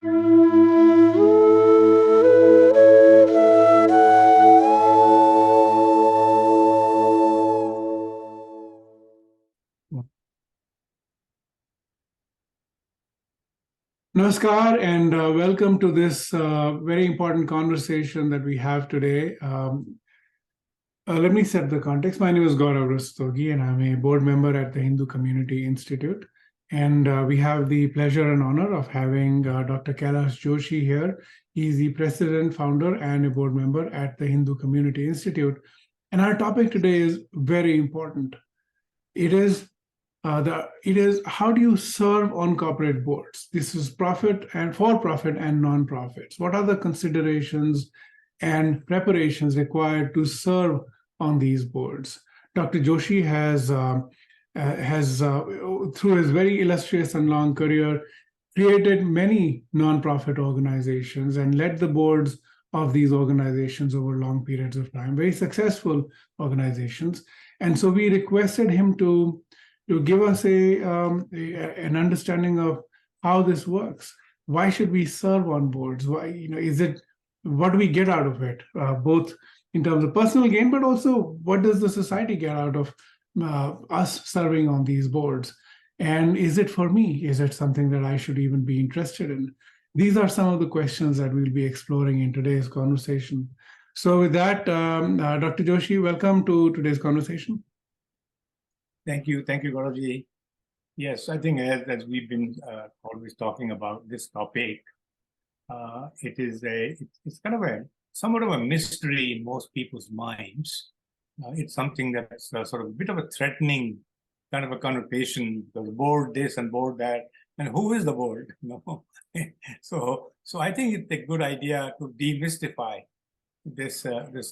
Namaskar and welcome to this very important conversation that we have today. Let me set the context. My name is Gaurav Rastogi and I'm a board member at the Hindu Community Institute. And we have the pleasure and honor of having Dr. Kailash Joshi here. He's the president, founder, and a board member at the Hindu Community Institute. And our topic today is very important. It is how do you serve on corporate boards? This is profit and for-profit and non-profits. What are the considerations and preparations required to serve on these boards? Dr. Joshi has through his very illustrious and long career, created many non-profit organizations and led the boards of these organizations over long periods of time, very successful organizations. And so we requested him to give us an understanding of how this works. Why should we serve on boards? Why, what do we get out of it? Both in terms of personal gain, but also what does the society get out of us serving on these boards? And is it for me? Is it something that I should even be interested in? These are some of the questions that we'll be exploring in today's conversation. So with that, Dr. Joshi, welcome to today's conversation. Thank you, Gauravji. Yes, I think as we've been always talking about this topic, it's kind of somewhat of a mystery in most people's minds. It's something that's sort of a bit of a threatening kind of a connotation, because board this and board that, and who is the board? So I think it's a good idea to demystify this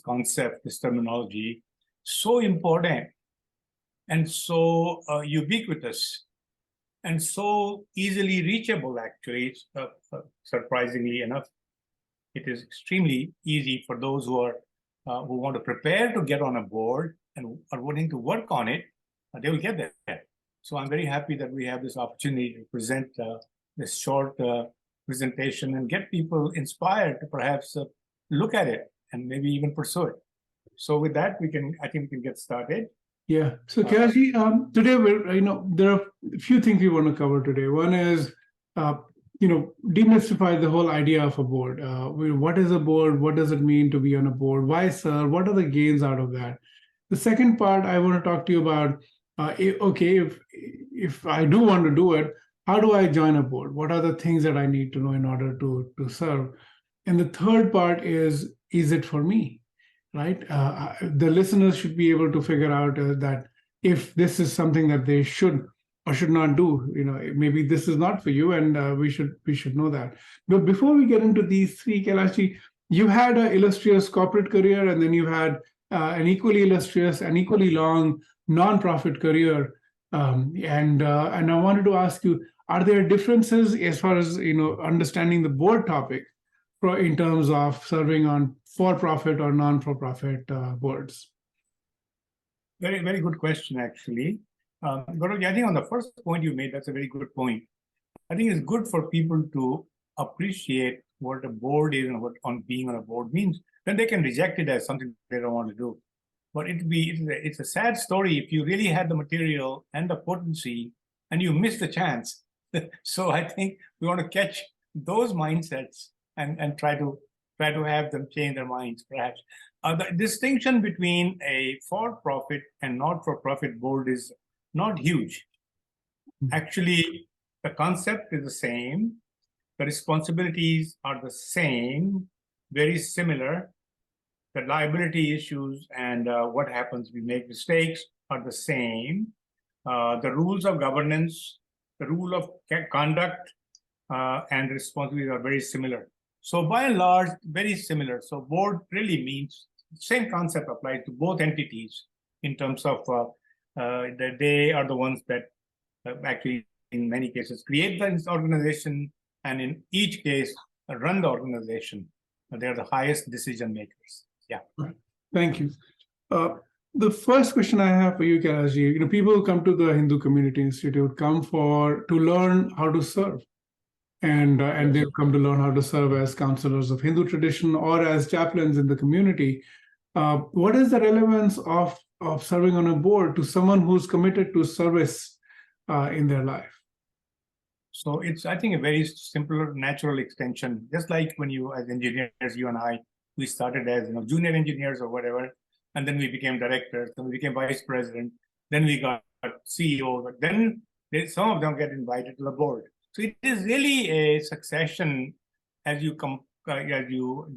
concept, this terminology, so important and so ubiquitous and so easily reachable, actually, surprisingly enough. It is extremely easy for those who want to prepare to get on a board and are wanting to work on it. They will get there. So I'm very happy that we have this opportunity to present this short presentation and get people inspired to perhaps look at it and maybe even pursue it. So with that, I think we can get started. Yeah. So Kailash, today there are a few things we want to cover today. One is demystify the whole idea of a board. What is a board? What does it mean to be on a board? Why serve? What are the gains out of that? The second part I want to talk to you about, if I do want to do it, how do I join a board? What are the things that I need to know in order to serve? And the third part is it for me? Right? The listeners should be able to figure out that if this is something that they should or should not do, maybe this is not for you, and we should know that. But before we get into these three, Kailash, you had an illustrious corporate career, and then you had an equally illustrious and equally long nonprofit career. And I wanted to ask you, are there differences as far as understanding the board topic in terms of serving on for-profit or non-for-profit boards? Very, very good question, actually. Gaurav, I think on the first point you made, that's a very good point. I think it's good for people to appreciate what a board is and what being on a board means. Then they can reject it as something they don't want to do. But it's a sad story if you really had the material and the potency and you miss the chance. So I think we want to catch those mindsets and try to have them change their minds, perhaps. The distinction between a for-profit and not-for-profit board is not huge. Actually, the concept is the same. The responsibilities are the same, very similar. The liability issues and what happens we make mistakes are the same. The rules of governance, the rule of conduct, and responsibilities are very similar. So by and large, very similar. So board really means the same concept applies to both entities in terms of that they are the ones that actually, in many cases, create the organization, and in each case, run the organization. They're the highest decision makers. Yeah. Thank you. The first question I have for you, Kailash, people who come to the Hindu Community Institute come to learn how to serve. and they've come to learn how to serve as counselors of Hindu tradition or as chaplains in the community. What is the relevance of serving on a board to someone who's committed to service in their life? So it's, I think, a very simpler, natural extension. Just like when you, as engineers, you and I, we started as junior engineers or whatever, and then we became directors, then we became vice president, then we got CEO, but then some of them get invited to the board. So it is really a succession as you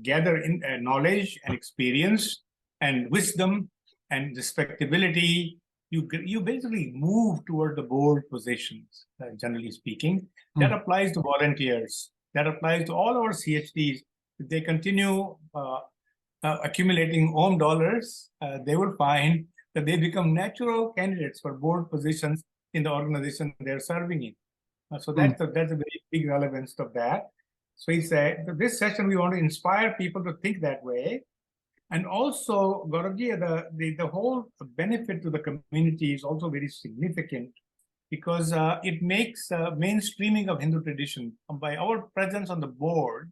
gather in knowledge and experience and wisdom and respectability. You basically move toward the board positions, generally speaking. That applies to volunteers. That applies to all our CHDs. If they continue accumulating own dollars, they will find that they become natural candidates for board positions in the organization they're serving in. So that's a very big relevance of that. So it's this session, we want to inspire people to think that way. And also, Gauravji, the whole benefit to the community is also very significant because it makes mainstreaming of Hindu tradition. By our presence on the board,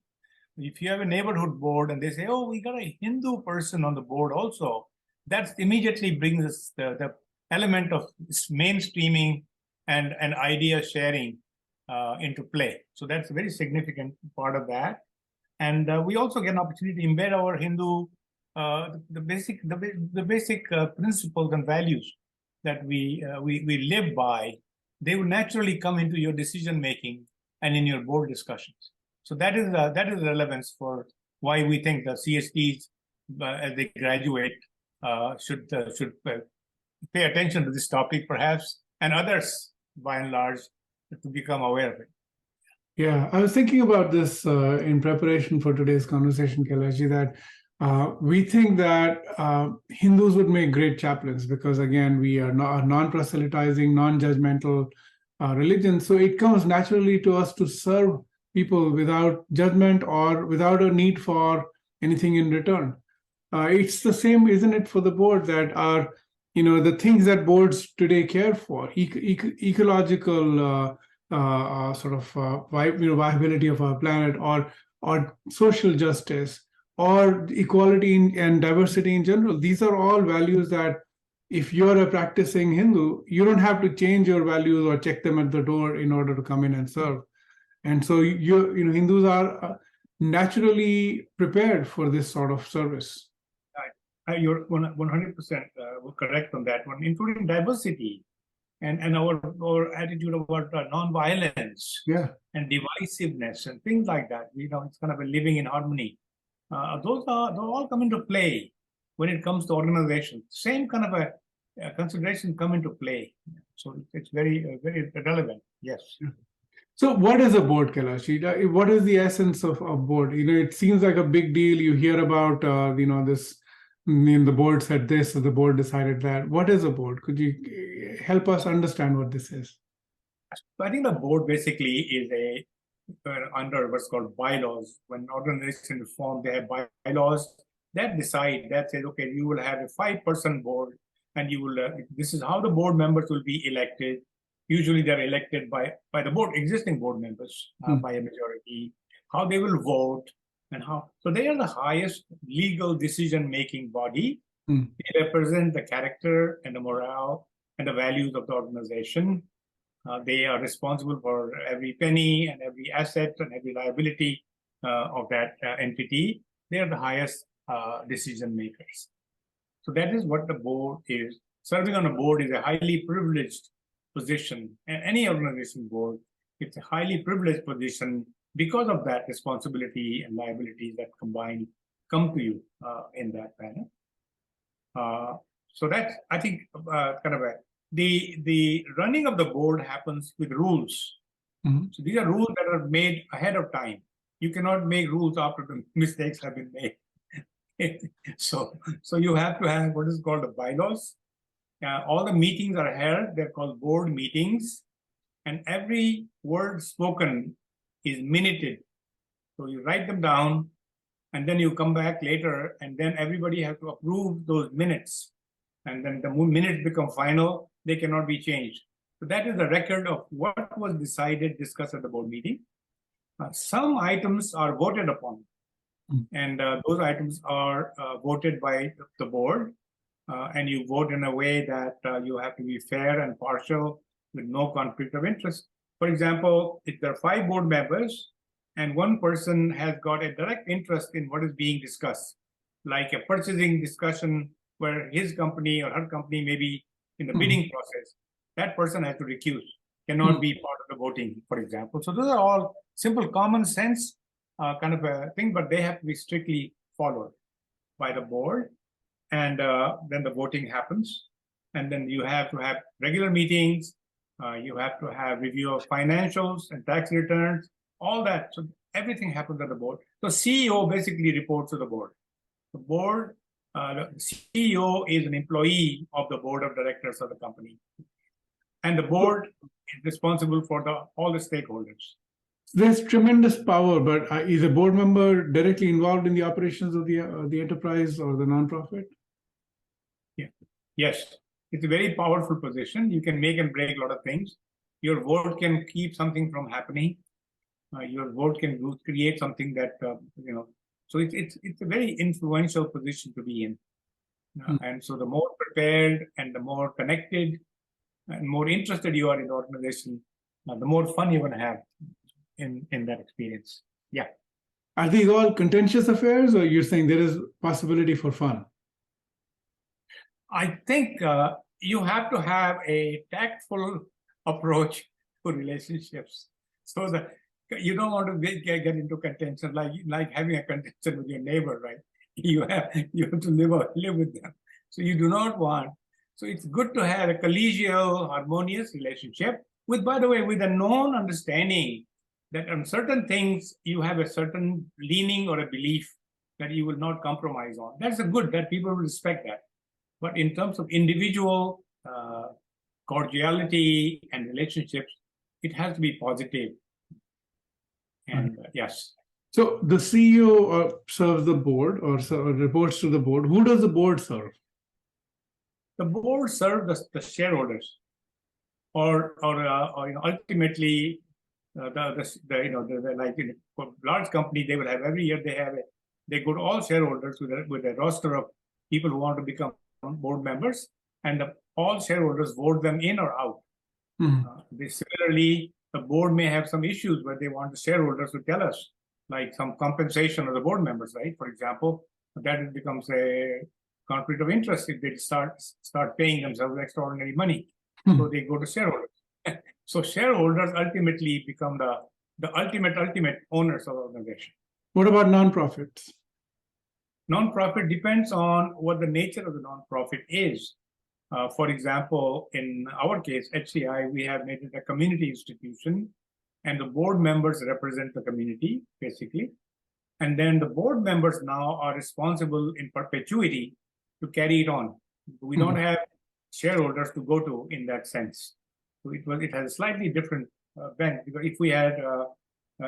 if you have a neighborhood board and they say, oh, we got a Hindu person on the board also, that immediately brings us the element of mainstreaming and idea sharing into play. So that's a very significant part of that. And we also get an opportunity to embed our Hindu the basic principles and values that we live by. They will naturally come into your decision making and in your board discussions. So that is relevance for why we think the CSTs as they graduate should pay attention to this topic, perhaps, and others by and large to become aware of it. Yeah, I was thinking about this in preparation for today's conversation, Kailash, that we think that Hindus would make great chaplains because, again, we are non-proselytizing, non-judgmental religion. So it comes naturally to us to serve people without judgment or without a need for anything in return. It's the same, isn't it, for the board that are, the things that boards today care for, ecological viability of our planet or social justice, or equality and diversity in general. These are all values that if you're a practicing Hindu, you don't have to change your values or check them at the door in order to come in and serve. And so Hindus are naturally prepared for this sort of service. You're 100% correct on that one, including diversity and our attitude about non-violence and divisiveness and things like that. It's kind of a living in harmony. Those all come into play when it comes to organization. Same kind of a consideration come into play. So it's very, very relevant. Yes. So what is a board, Kailash? What is the essence of a board? It seems like a big deal. You hear about, this, the board said this, or the board decided that. What is a board? Could you help us understand what this is? I think the board basically is under what's called bylaws. When organizations is formed, they have bylaws that decide, that says, okay, you will have a 5-person board, and you will. This is how the board members will be elected. Usually, they're elected by the existing board members by a majority. How they will vote and how. So they are the highest legal decision-making body. They represent the character and the morale and the values of the organization. They are responsible for every penny and every asset and every liability of that entity. They are the highest decision makers. So that is what the board is. Serving on a board is a highly privileged position. Any organization board, it's a highly privileged position because of that responsibility and liabilities that come to you in that manner. So that's, I think, kind of the running of the board happens with rules. So these are rules that are made ahead of time. You cannot make rules after the mistakes have been made. So you have to have what is called the bylaws. All the meetings are held. They're called board meetings. And every word spoken is minuted. So you write them down, and then you come back later, and then everybody has to approve those minutes. And then the minutes become final. They cannot be changed. So that is the record of what was decided, discussed at the board meeting. Some items are voted upon, and those items are voted by the board, and you vote in a way that you have to be fair and partial with no conflict of interest. For example, if there are 5 board members and one person has got a direct interest in what is being discussed, like a purchasing discussion where his company or her company may be in the bidding process, that person has to recuse, cannot be part of the voting, for example. So those are all simple common sense kind of a thing, but they have to be strictly followed by the board. And then the voting happens. And then you have to have regular meetings. You have to have review of financials and tax returns, all that. So everything happens at the board. So CEO basically reports to the board. The board, the CEO is an employee of the board of directors of the company. And the board is responsible for all the stakeholders. There's tremendous power, but is a board member directly involved in the operations of the enterprise or the nonprofit? Yeah. Yes, it's a very powerful position. You can make and break a lot of things. Your vote can keep something from happening. Your vote can create something that So it's a very influential position to be in. And so the more prepared and the more connected and more interested you are in the organization, the more fun you're going to have in that experience. Yeah. Are these all contentious affairs, or you're saying there is possibility for fun? I think you have to have a tactful approach to relationships, so that you don't want to get into contention like having a contention with your neighbor, right? You have to live with them, so you do not want. So it's good to have a collegial, harmonious relationship with, by the way, with a known understanding that on certain things you have a certain leaning or a belief that you will not compromise on. That's a good, that people will respect that. But in terms of individual cordiality and relationships, it has to be positive. And yes. So the CEO serves the board or reports to the board. Who does the board serve? The board serves the shareholders, or ultimately like in a large company, they will have every year they go to all shareholders with a roster of people who want to become board members, and all shareholders vote them in or out. Similarly, the board may have some issues where they want the shareholders to tell us, like some compensation of the board members, right? For example, that it becomes a conflict of interest if they start paying themselves extraordinary money. So they go to shareholders. So shareholders ultimately become the ultimate owners of the organization. What about nonprofits? Nonprofit depends on what the nature of the nonprofit is. For example, in our case, HCI, we have made it a community institution, and the board members represent the community, basically. And then the board members now are responsible in perpetuity to carry it on. We don't have shareholders to go to in that sense. So it has a slightly different bent, because if we had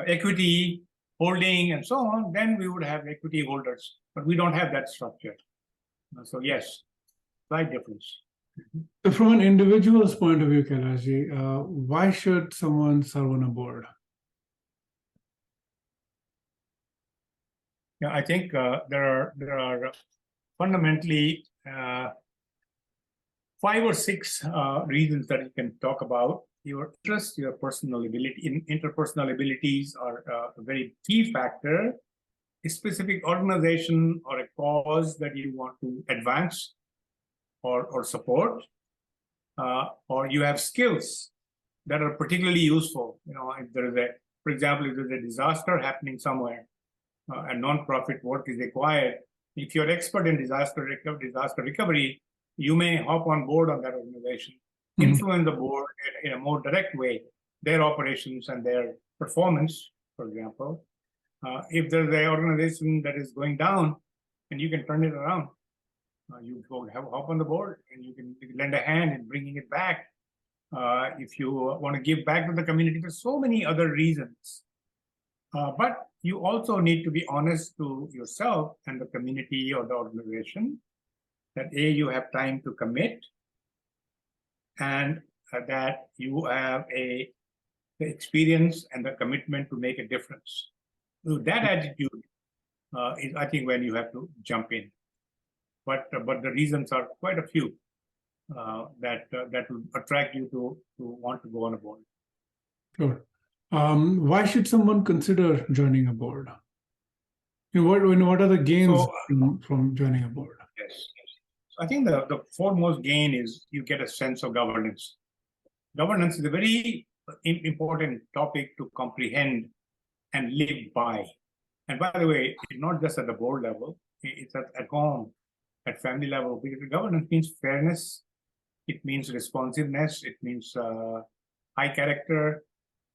equity holding and so on, then we would have equity holders, but we don't have that structure. So yes, slight difference. So from an individual's point of view, Kailash, why should someone serve on a board? Yeah, I think there are fundamentally 5 or 6 reasons that you can talk about. Your interest, your personal ability, interpersonal abilities are a very key factor. A specific organization or a cause that you want to advance or support, or you have skills that are particularly useful. If there is for example, if there's a disaster happening somewhere, and non-profit work is required. If you're expert in disaster recovery, you may hop on board on that organization, influence the board in a more direct way, their operations and their performance, for example. If there's an organization that is going down and you can turn it around, you go hop on the board and you can lend a hand in bringing it back. If you want to give back to the community, there's so many other reasons. But you also need to be honest to yourself and the community or the organization that you have time to commit, and that you have a the experience and the commitment to make a difference. So that attitude is, I think, when you have to jump in. But the reasons are quite a few that will attract you to want to go on a board. Sure. Why should someone consider joining a board? What are the gains from joining a board? Yes. So I think the foremost gain is you get a sense of governance. Governance is a very important topic to comprehend and live by. And by the way, it's not just at the board level, it's at home, at family level. Because governance means fairness, it means responsiveness, it means high character,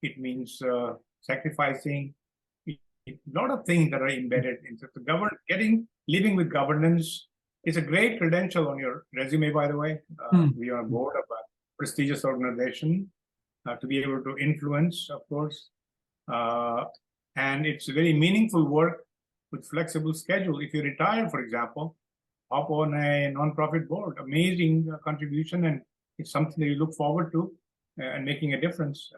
it means sacrificing. A lot of things that are embedded into the living with governance is a great credential on your resume, by the way. We are on board of a prestigious organization to be able to influence, of course. And it's very meaningful work with flexible schedule. If you retire, for example, hop on a nonprofit board, amazing contribution, and it's something that you look forward to and making a difference.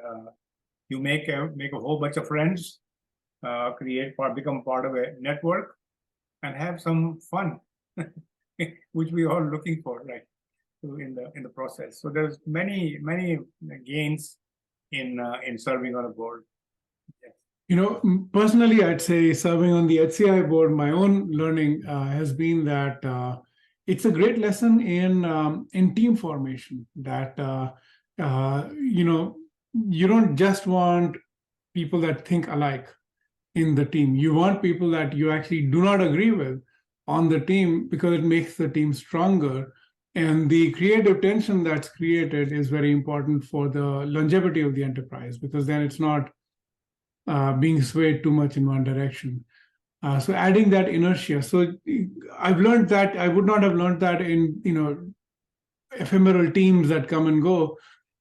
You make a whole bunch of friends, become part of a network, and have some fun, which we are all looking for, right? In the process. So there's many gains in serving on a board. Yes. Personally, I'd say serving on the HCI board, my own learning has been that it's a great lesson in team formation. That you don't just want people that think alike in the team. You want people that you actually do not agree with on the team, because it makes the team stronger. And the creative tension that's created is very important for the longevity of the enterprise, because then it's not being swayed too much in one direction. So adding that inertia. So I've learned that I would not have learned that in ephemeral teams that come and go,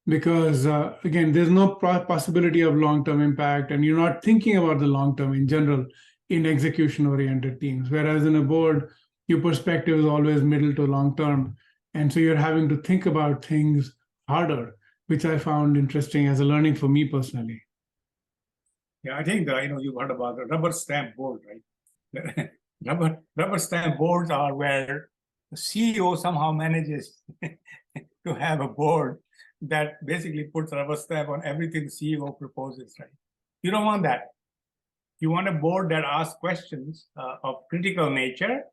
because again, there's no possibility of long-term impact, and you're not thinking about the long-term in general in execution-oriented teams. Whereas in a board, your perspective is always middle to long-term. And so you're having to think about things harder, which I found interesting as a learning for me personally. Yeah, I think you've heard about the rubber stamp board, right? rubber stamp boards are where the CEO somehow manages to have a board that basically puts a rubber stamp on everything the CEO proposes, right? You don't want that. You want a board that asks questions of critical nature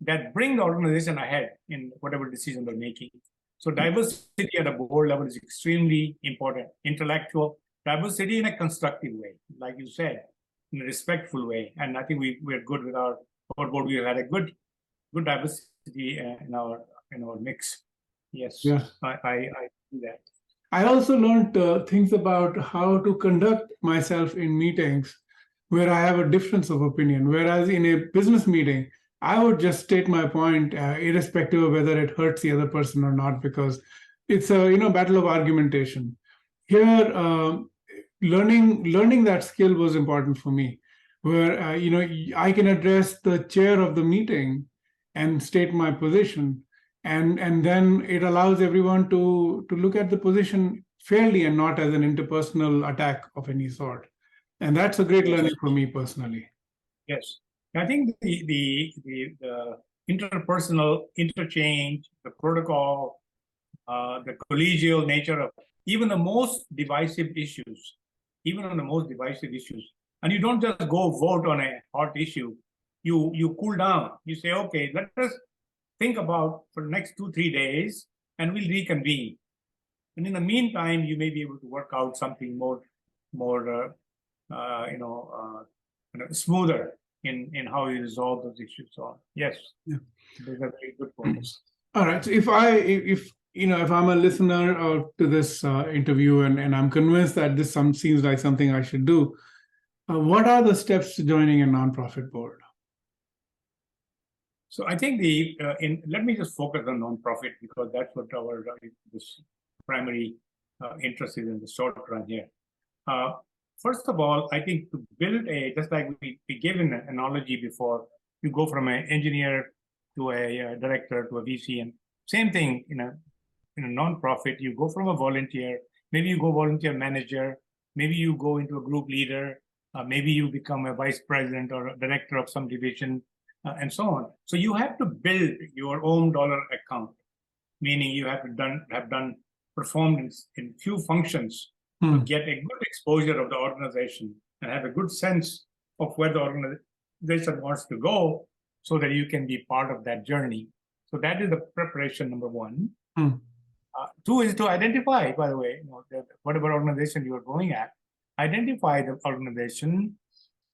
that bring the organization ahead in whatever decision they're making. So diversity at a board level is extremely important. Intellectual diversity in a constructive way, like you said, in a respectful way. And I think we're good with our board. We had a good diversity in our mix. Yes, yeah. I do that. I also learned things about how to conduct myself in meetings where I have a difference of opinion. Whereas in a business meeting, I would just state my point, irrespective of whether it hurts the other person or not, because it's a battle of argumentation. Here, learning that skill was important for me, where I can address the chair of the meeting and state my position, and then it allows everyone to look at the position fairly and not as an interpersonal attack of any sort. And that's a great learning for me personally. Yes. I think the interpersonal interchange, the protocol, the collegial nature of even the most divisive issues, and you don't just go vote on a hot issue. You cool down. You say, okay, let us think about for the next 2-3 days, and we'll reconvene. And in the meantime, you may be able to work out something more smoother in how you resolve those issues. So yes, yeah. Those are very good points. All right. So if I'm a listener to this interview and I'm convinced that this seems like something I should do, what are the steps to joining a nonprofit board? So I think let me just focus on nonprofit, because that's what our this primary interest is in the short run here. First of all, I think to build just like we gave an analogy before, you go from an engineer to a director to a VC, and same thing in a nonprofit, you go from a volunteer, maybe you go volunteer manager, maybe you go into a group leader, maybe you become a vice president or a director of some division, and so on. So you have to build your own dollar account, meaning you have done performance in few functions to get a good exposure of the organization and have a good sense of where the organization wants to go, so that you can be part of that journey. So that is the preparation number one. Two is to identify, by the way, whatever organization you are going at, identify the organization.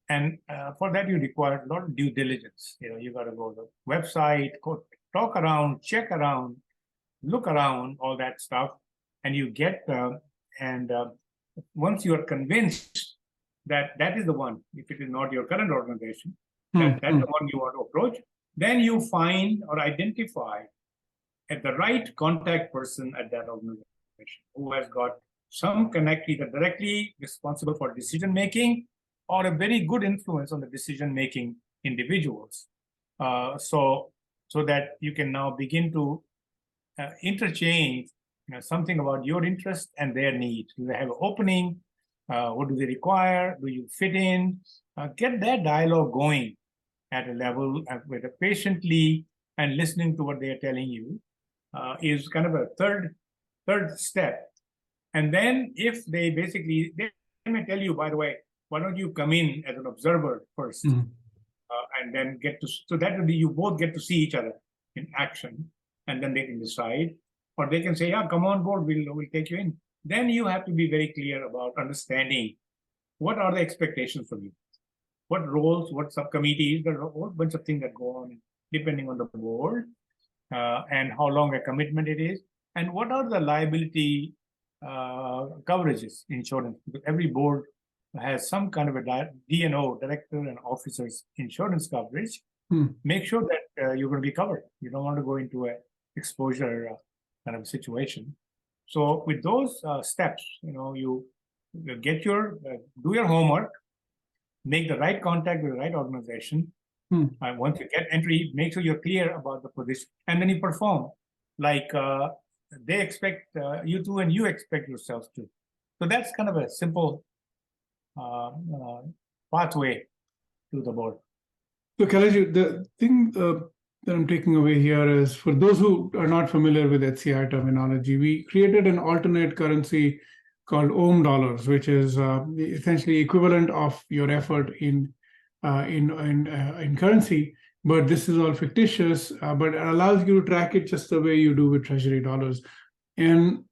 And for that, you require a lot of due diligence. You got to go to the website, talk around, check around, look around, all that stuff. And you get, once you are convinced that that is the one, if it is not your current organization, that's the one you want to approach, then you find or identify at the right contact person at that organization who has got some connect, either directly responsible for decision making or a very good influence on the decision making individuals, so that you can now begin to interchange something about your interest and their needs. Do they have an opening? What do they require? Do you fit in? Get that dialogue going at a level where patiently and listening to what they are telling you is kind of a third step. And then if they may tell you, by the way, why don't you come in as an observer first, and then so that will be, you both get to see each other in action, and then they can decide, or they can say, yeah, come on board, we'll take you in. Then you have to be very clear about understanding what are the expectations from you, what roles, what subcommittees, there are a whole bunch of things that go on depending on the board, and how long a commitment it is, and what are the liability coverages, insurance, because every board has some kind of a D&O, director and officers insurance coverage. Make sure that you're going to be covered. You don't want to go into a exposure kind of situation. So with those steps, you get do your homework, make the right contact with the right organization. Once you get entry, make sure you're clear about the position, and then you perform like they expect you to, and you expect yourselves to. So that's kind of a simple pathway to the board. So Kailash, the thing that I'm taking away here is, for those who are not familiar with HCI terminology, we created an alternate currency called Ohm dollars, which is essentially equivalent of your effort in currency. But this is all fictitious, but it allows you to track it just the way you do with treasury dollars. And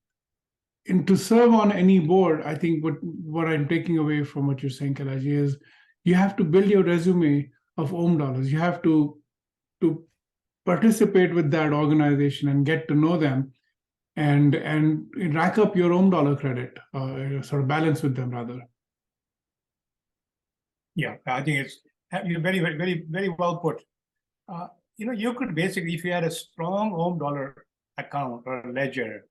to serve on any board, I think what I'm taking away from what you're saying, Kailash, is you have to build your resume of Ohm dollars. You have to participate with that organization and get to know them, and rack up your Ohm dollar credit, sort of balance with them rather. Yeah, I think it's very, very, very, very well put. You could basically, if you had a strong Ohm dollar account or a ledger,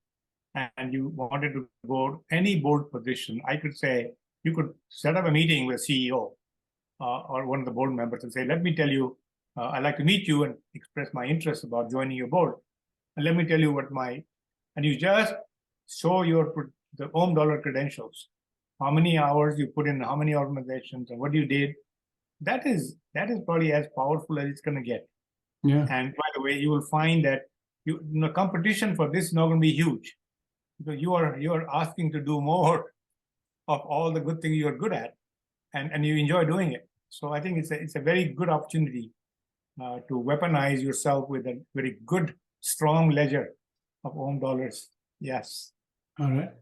and you wanted to go any board position, I could say you could set up a meeting with CEO or one of the board members and say, let me tell you, I'd like to meet you and express my interest about joining your board. And let me tell you and you just show the Ohm dollar credentials, how many hours you put in, how many organizations, and what you did. That is probably as powerful as it's going to get. Yeah. And by the way, you will find that the competition for this is not going to be huge, because you are asking to do more of all the good things you're good at, and you enjoy doing it. So I think it's a very good opportunity to weaponize yourself with a very good, strong ledger of Ohm dollars. Yes. All right.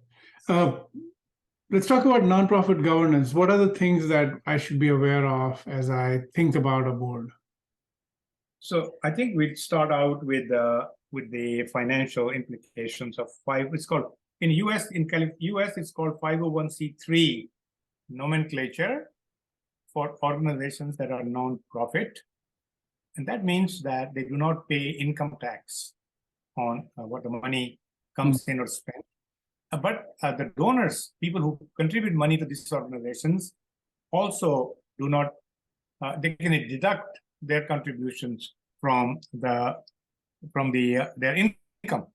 Let's talk about nonprofit governance. What are the things that I should be aware of as I think about a board? So I think we'd start out with the financial implications of it's called in US it's called 501c3 nomenclature for organizations that are non-profit, and that means that they do not pay income tax on what the money comes in or spent. But the donors, people who contribute money to these organizations, also do not. They can deduct their contributions from their income.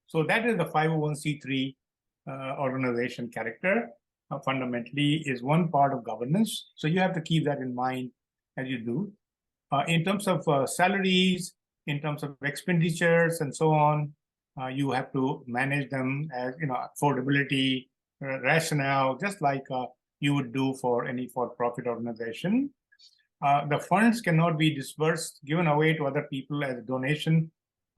So that is the 501c3 organization character. fundamentally is one part of governance. So you have to keep that in mind as you do. In terms of salaries, in terms of expenditures and so on, you have to manage them as, affordability, rationale, just like you would do for any for-profit organization. The funds cannot be disbursed, given away to other people as a donation.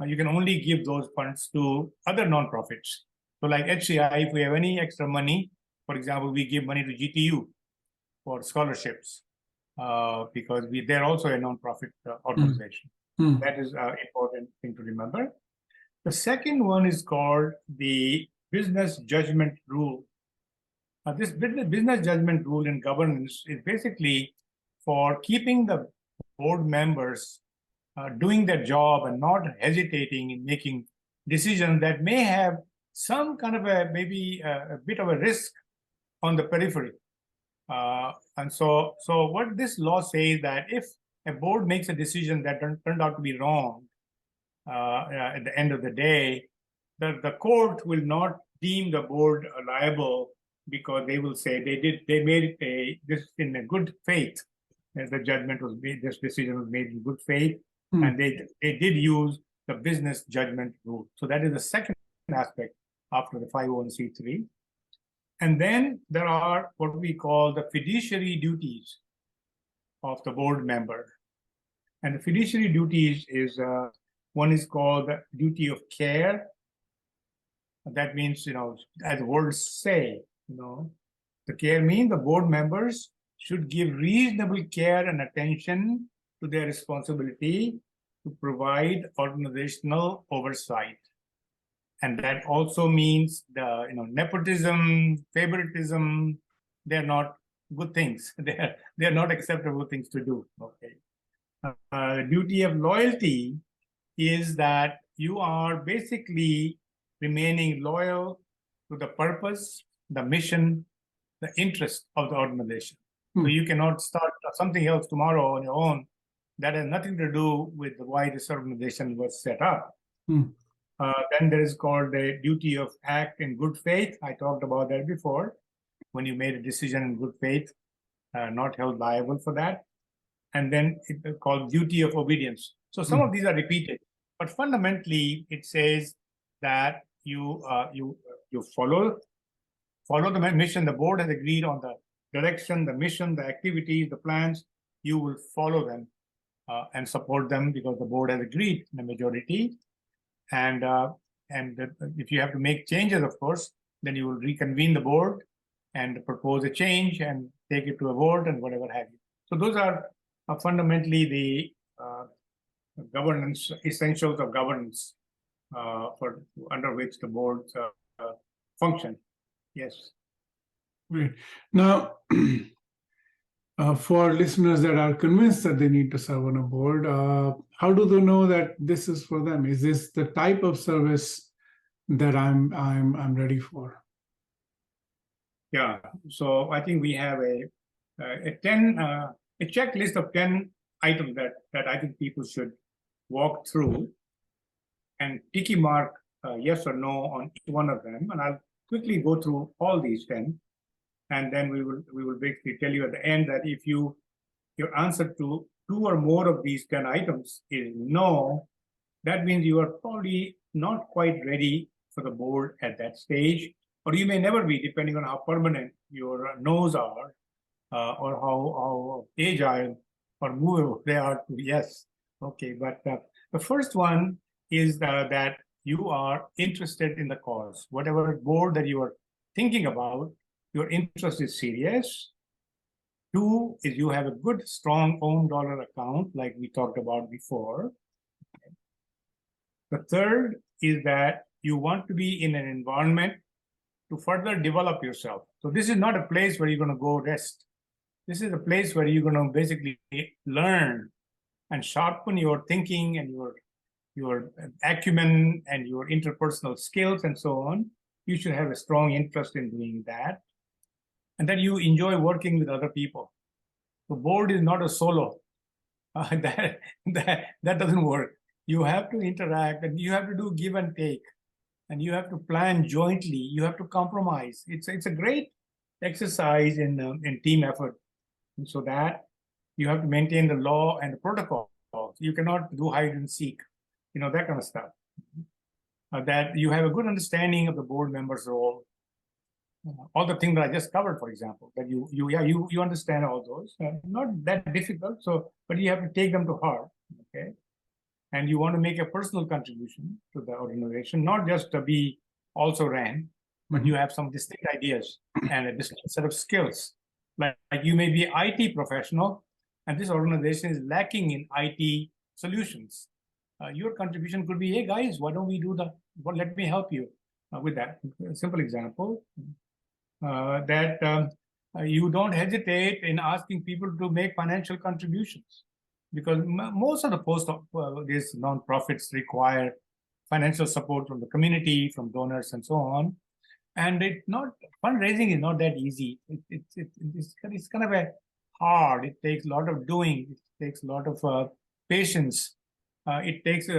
You can only give those funds to other nonprofits. So like HCI, if we have any extra money, for example, we give money to GTU for scholarships because they're also a nonprofit organization. That is an important thing to remember. The second one is called the business judgment rule. This business judgment rule in governance is basically for keeping the board members doing their job and not hesitating in making decisions that may have some kind of maybe a bit of a risk on the periphery. And so what this law says that if a board makes a decision that turned out to be wrong at the end of the day, the court will not deem the board liable because they will say they made this in a good faith. As the judgment was made, this decision was made in good faith, and they did use the business judgment rule. So that is the second aspect after the 501c3. And then there are what we call the fiduciary duties of the board member. And the fiduciary duties is one is called the duty of care. That means, as words say, the care means the board members should give reasonable care and attention to their responsibility to provide organizational oversight. And that also means the nepotism, favoritism, they're not good things. They're not acceptable things to do. Okay. The duty of loyalty is that you are basically remaining loyal to the purpose, the mission, the interest of the organization. So you cannot start something else tomorrow on your own that has nothing to do with why this organization was set up. Then there is called the duty of act in good faith. I talked about that before. When you made a decision in good faith, not held liable for that. And then it's called duty of obedience. So some of these are repeated, but fundamentally it says that you follow the mission. The board has agreed on the direction, the mission, the activities, the plans. You will follow them and support them because the board has agreed in the majority. And if you have to make changes, of course, then you will reconvene the board and propose a change and take it to a vote and whatever have you. So those are fundamentally the governance essentials of governance under which the boards function. Yes. Great. Now, for listeners that are convinced that they need to serve on a board, how do they know that this is for them? Is this the type of service that I'm ready for? Yeah. So I think we have a checklist of 10 items that I think people should walk through and ticky mark yes or no on each one of them. And I'll quickly go through all these 10. And then we will basically tell you at the end that if your answer to 2 or more of these 10 items is no, that means you are probably not quite ready for the board at that stage, or you may never be, depending on how permanent your no's are, or how agile or movable they are to yes. Okay, but the first one is that you are interested in the cause. Whatever board that you are thinking about, your interest is serious. 2 is you have a good, strong own dollar account, like we talked about before. The third is that you want to be in an environment to further develop yourself. So this is not a place where you're going to go rest. This is a place where you're going to basically learn and sharpen your thinking and your acumen and your interpersonal skills and so on. You should have a strong interest in doing that. And that you enjoy working with other people. The board is not a solo. That doesn't work. You have to interact and you have to do give and take. And you have to plan jointly. You have to compromise. It's a great exercise in team effort. And so that you have to maintain the law and the protocol. You cannot do hide and seek, that kind of stuff. That you have a good understanding of the board member's role. All the things that I just covered, for example, that you understand all those. Not that difficult, but you have to take them to heart, okay? And you want to make a personal contribution to the organization, not just to be also ran, but you have some distinct ideas and a distinct set of skills. Like you may be an IT professional, and this organization is lacking in IT solutions. Your contribution could be, hey guys, why don't we do let me help you with that. A simple example, that you don't hesitate in asking people to make financial contributions, because most of the these nonprofits require financial support from the community, from donors, and so on. And fundraising is not that easy. It's kind of a hard. It takes a lot of doing. It takes a lot of patience. It takes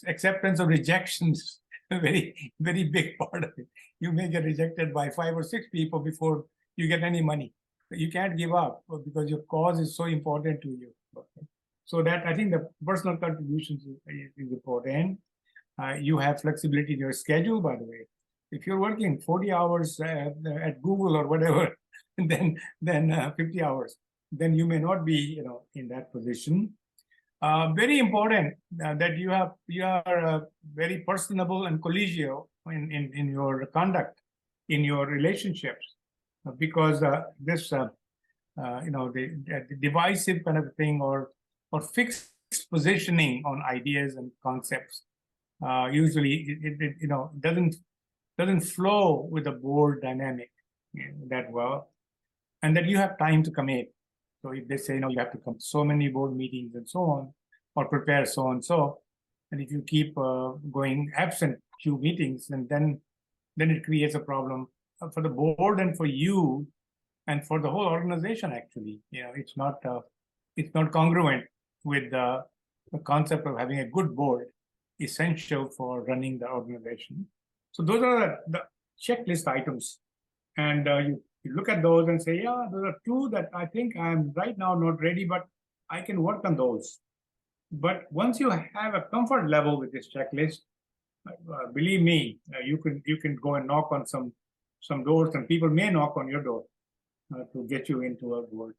acceptance of rejections. A very, very big part of it. You may get rejected by 5 or 6 people before you get any money. You can't give up because your cause is so important to you. Okay. So that I think the personal contributions is important. You have flexibility in your schedule, by the way. If you're working 40 hours at Google or whatever, then 50 hours, then you may not be, in that position. Very important that you are very personable and collegial in your conduct, in your relationships, because this the divisive kind of thing or fixed positioning on ideas and concepts usually it doesn't flow with the board dynamic that well, and that you have time to commit. So if they say, you have to come to so many board meetings and so on, or prepare so and so, and if you keep going absent few meetings, and then it creates a problem for the board and for you and for the whole organization. Actually, it's not congruent with the concept of having a good board, essential for running the organization. So those are the checklist items, and you look at those and say, yeah, there are 2 that I think I'm right now not ready, but I can work on those. But once you have a comfort level with this checklist, believe me, you can go and knock on some doors, and people may knock on your door to get you into a board.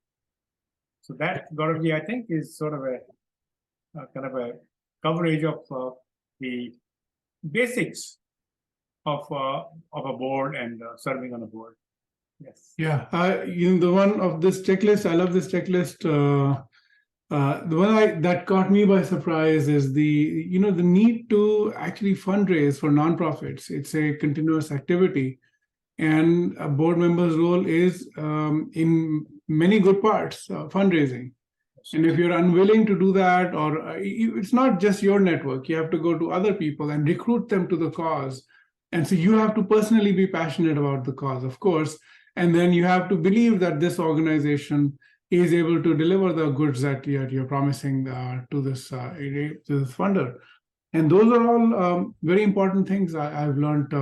So that, Gaurav, I think, is sort of a kind of a coverage of the basics of a board and serving on a board. Yes. Yeah, the one of this checklist, I love this checklist. The one that caught me by surprise is the need to actually fundraise for nonprofits. It's a continuous activity, and a board member's role is in many good parts fundraising. And if you're unwilling to do that, or it's not just your network, you have to go to other people and recruit them to the cause. And so you have to personally be passionate about the cause, of course, and then you have to believe that this organization is able to deliver the goods that you're promising to this funder. And those are all very important things I've learned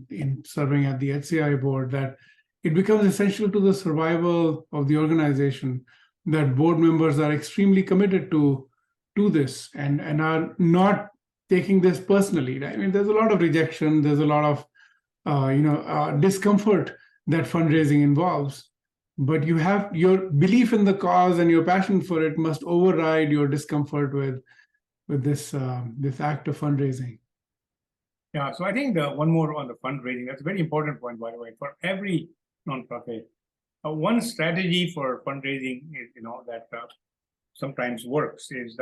in serving at the HCI board, that it becomes essential to the survival of the organization that board members are extremely committed to this and are not taking this personally. I mean, there's a lot of rejection, there's a lot of discomfort that fundraising involves. But you have your belief in the cause and your passion for it must override your discomfort with this act of fundraising. Yeah, so I think one more on the fundraising. That's a very important point, by the way, for every nonprofit. One strategy for fundraising is, that sometimes works is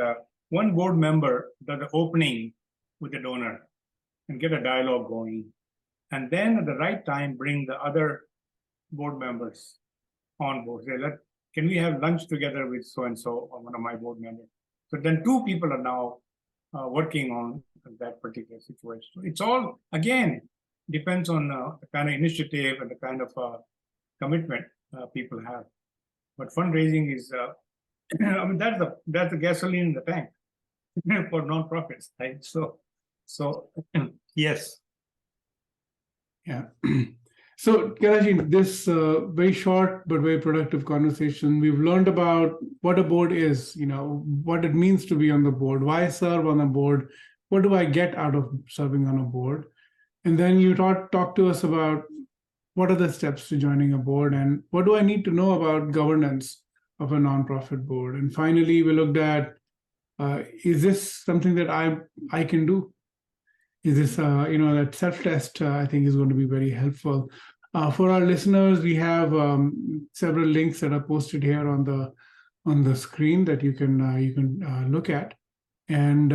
one board member does the opening with the donor and get a dialogue going, and then at the right time bring the other board members on board. Say, can we have lunch together with so and so, or one of my board members? So then 2 people are now working on that particular situation. So it's all, again, depends on the kind of initiative and the kind of commitment people have. But fundraising is, I mean, that's the gasoline in the tank for nonprofits, right? So yes. Yeah. So, Kailash, this very short but very productive conversation, we've learned about what a board is, what it means to be on the board, why serve on a board, what do I get out of serving on a board, and then you talk to us about what are the steps to joining a board and what do I need to know about governance of a nonprofit board. And finally, we looked at is this something that I can do? Is this that self-test I think is going to be very helpful. For our listeners, we have several links that are posted here on the screen that you can look at. And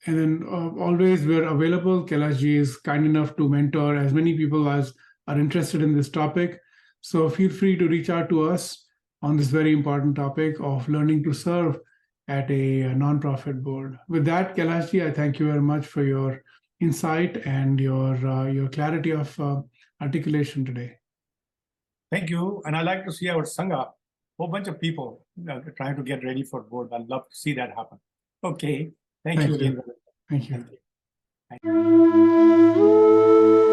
then always we're available. Kailash ji is kind enough to mentor as many people as are interested in this topic. So feel free to reach out to us on this very important topic of learning to serve at a nonprofit board. With that, Kailash ji, I thank you very much for your insight and your clarity of articulation today. Thank you. And I like to see our Sangha, whole bunch of people trying to get ready for board. I'd love to see that happen. Okay. Thank you again. Thank you. Thank you.